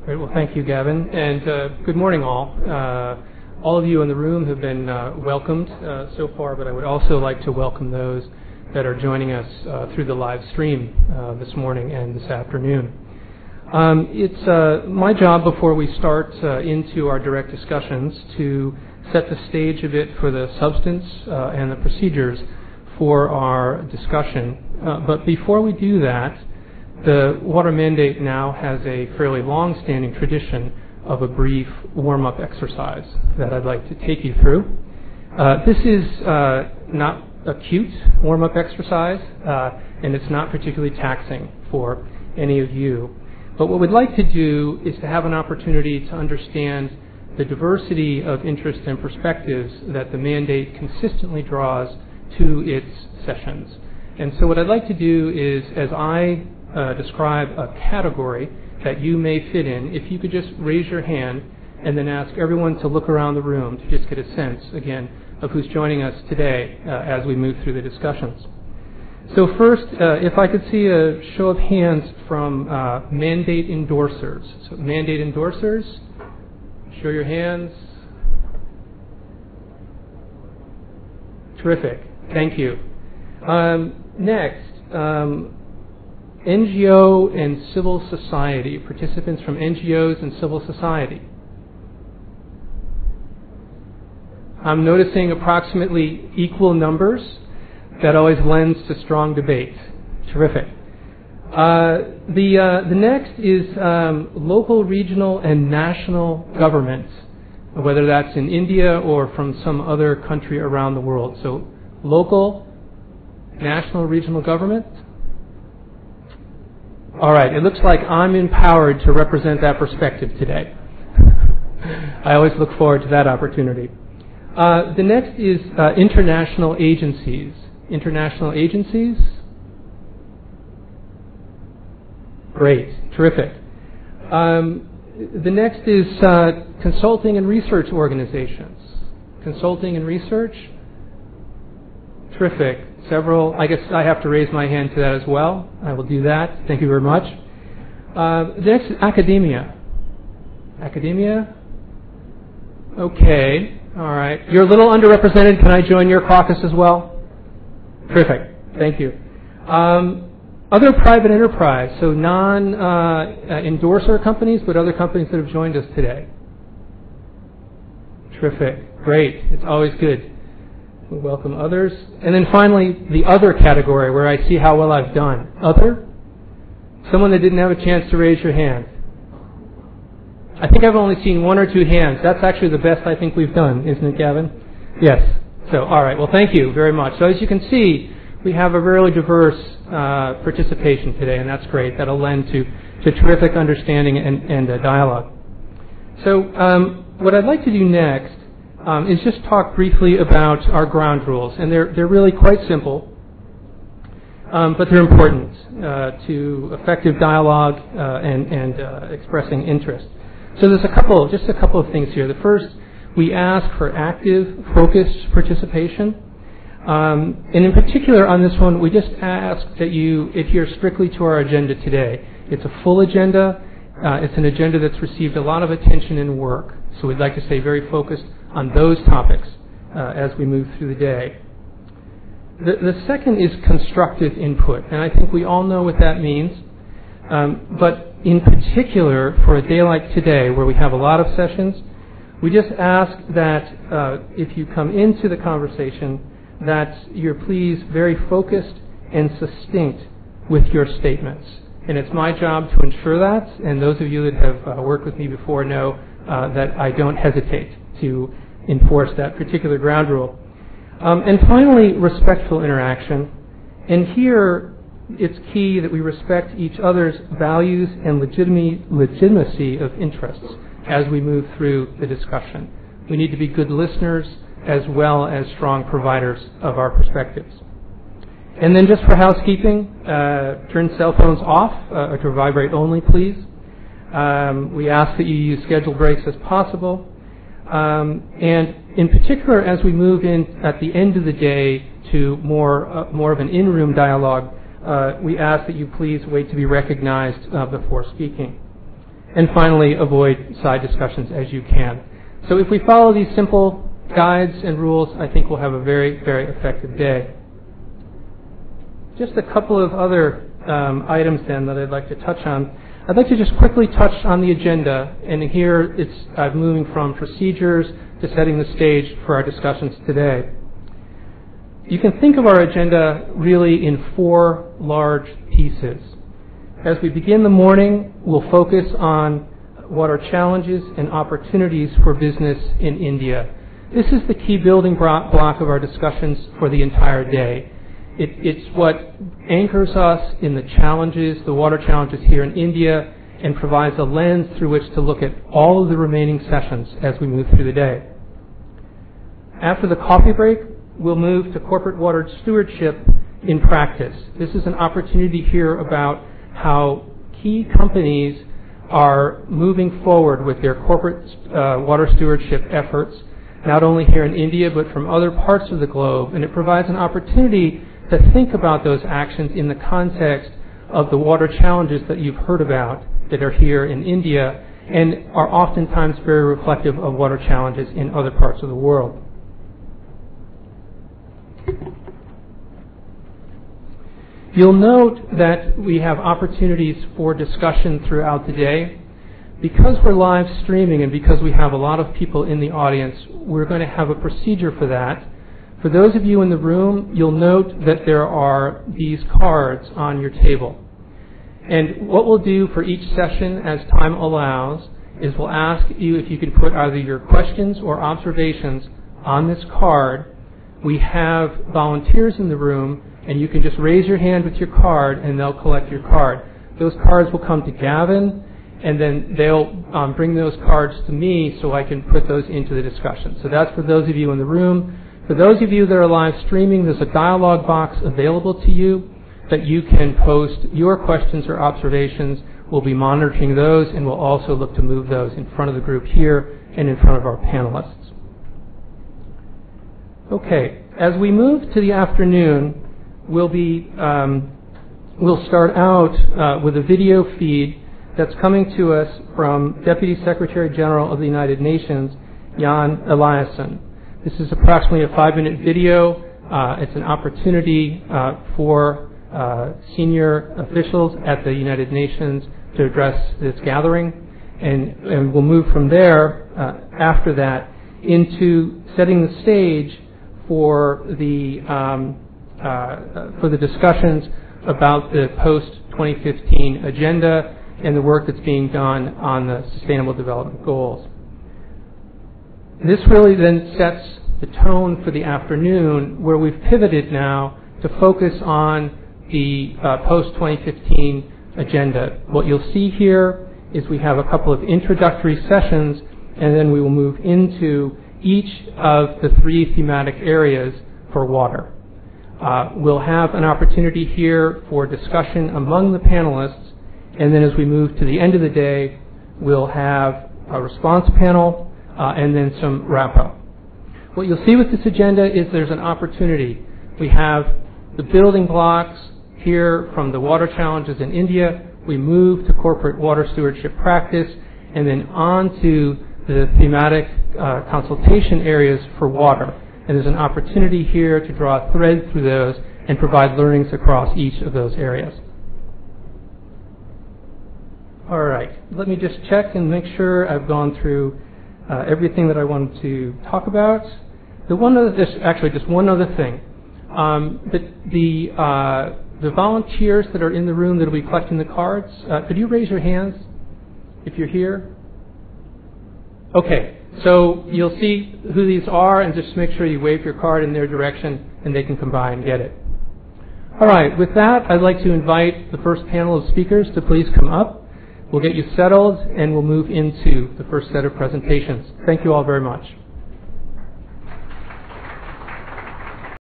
Great. Well, thank you, Gavin, and good morning, all. All of you in the room have been welcomed so far, but I would also like to welcome those that are joining us through the live stream this morning and this afternoon. It's my job before we start into our direct discussions to set the stage a bit for the substance and the procedures for our discussion. But before we do that, the water mandate now has a fairly long-standing tradition of a brief warm-up exercise that I'd like to take you through. This is not a cute warm-up exercise, and it's not particularly taxing for any of you. But what we'd like to do is to have an opportunity to understand the diversity of interests and perspectives that the mandate consistently draws to its sessions. And so what I'd like to do is, as I describe a category that you may fit in, if you could just raise your hand and then ask everyone to look around the room to just get a sense, again, of who's joining us today as we move through the discussions. So first, if I could see a show of hands from mandate endorsers. So mandate endorsers, show your hands. Terrific. Thank you. Next, NGO and civil society, participants from NGOs and civil society. I'm noticing approximately equal numbers. That always lends to strong debate. Terrific. The next is local, regional, and national governments, whether that's in India or from some other country around the world. So local, national, regional government. All right, it looks like I'm empowered to represent that perspective today. I always look forward to that opportunity. The next is international agencies. International agencies? Great, terrific. The next is consulting and research organizations. Consulting and research? Terrific. Several. I guess I have to raise my hand to that as well. I will do that. Thank you very much. Next is academia. Academia? Okay. All right. You're a little underrepresented. Can I join your caucus as well? Terrific. Thank you. Other private enterprise, so non-endorser companies, but other companies that have joined us today. Terrific. Great. It's always good. We welcome others. And then finally, the other category where I see how well I've done. Other? Someone that didn't have a chance to raise your hand. I think I've only seen one or two hands. That's actually the best I think we've done, isn't it, Gavin? Yes. So, all right. Well, thank you very much. So as you can see, we have a really diverse participation today, and that's great. That'll lend to terrific understanding and dialogue. So what I'd like to do next is just talk briefly about our ground rules, and they're really quite simple, but they're important to effective dialogue and expressing interest. So there's just a couple of things here. The first, we ask for active, focused participation. And in particular on this one, we just ask that you adhere strictly to our agenda today. It's a full agenda. It's an agenda that's received a lot of attention and work. So we'd like to stay very focused on those topics as we move through the day. The second is constructive input. And I think we all know what that means. But in particular, for a day like today, where we have a lot of sessions, we just ask that if you come into the conversation, that you're please very focused and succinct with your statements. And it's my job to ensure that, and those of you that have worked with me before know that I don't hesitate to enforce that particular ground rule. And finally, respectful interaction. And here, it's key that we respect each other's values and legitimacy of interests as we move through the discussion. We need to be good listeners as well as strong providers of our perspectives. And then just for housekeeping, turn cell phones off or to vibrate only, please. We ask that you use scheduled breaks as possible. And in particular, as we move in at the end of the day to more of an in-room dialogue, we ask that you please wait to be recognized before speaking. And finally, avoid side discussions as you can. So if we follow these simple guides and rules, I think we'll have a very, very effective day. Just a couple of other items then that I'd like to touch on. I'd like to just quickly touch on the agenda, and here it's moving from procedures to setting the stage for our discussions today. You can think of our agenda really in 4 large pieces. As we begin the morning, we'll focus on what are challenges and opportunities for business in India. This is the key building block of our discussions for the entire day. It's what anchors us in the challenges, the water challenges here in India, and provides a lens through which to look at all of the remaining sessions as we move through the day. After the coffee break, we'll move to corporate water stewardship in practice. This is an opportunity to hear about how key companies are moving forward with their corporate water stewardship efforts, not only here in India, but from other parts of the globe. And it provides an opportunity to think about those actions in the context of the water challenges that you've heard about that are here in India and are oftentimes very reflective of water challenges in other parts of the world. You'll note that we have opportunities for discussion throughout the day. Because we're live streaming and because we have a lot of people in the audience, we're going to have a procedure for that. For those of you in the room, you'll note that there are these cards on your table. And what we'll do for each session as time allows is we'll ask you if you can put either your questions or observations on this card. We have volunteers in the room, and you can just raise your hand with your card and they'll collect your card. Those cards will come to Gavin, and then they'll bring those cards to me so I can put those into the discussion. So that's for those of you in the room. For those of you that are live streaming, there's a dialog box available to you that you can post your questions or observations. We'll be monitoring those, and we'll also look to move those in front of the group here and in front of our panelists. Okay, as we move to the afternoon, we'll start out with a video feed that's coming to us from Deputy Secretary General of the United Nations, Jan Eliasson. This is approximately a 5-minute video. It's an opportunity for senior officials at the United Nations to address this gathering, and we'll move from there after that into setting the stage for the discussions about the post-2015 agenda and the work that's being done on the Sustainable Development Goals. This really then sets the tone for the afternoon, where we've pivoted now to focus on the post-2015 agenda. What you'll see here is we have a couple of introductory sessions, and then we will move into each of the 3 thematic areas for water. We'll have an opportunity here for discussion among the panelists, and then as we move to the end of the day, we'll have a response panel and then some wrap-up. What you'll see with this agenda is there's an opportunity. We have the building blocks here from the water challenges in India. We move to corporate water stewardship practice, and then on to the thematic consultation areas for water. And there's an opportunity here to draw a thread through those and provide learnings across each of those areas. All right, let me just check and make sure I've gone through everything that I wanted to talk about. Just one other thing. The volunteers that are in the room that will be collecting the cards, could you raise your hands if you're here? Okay, so you'll see who these are, and just make sure you wave your card in their direction and they can come by and get it. All right, with that, I'd like to invite the first panel of speakers to please come up. We'll get you settled, and we'll move into the first set of presentations. Thank you all very much.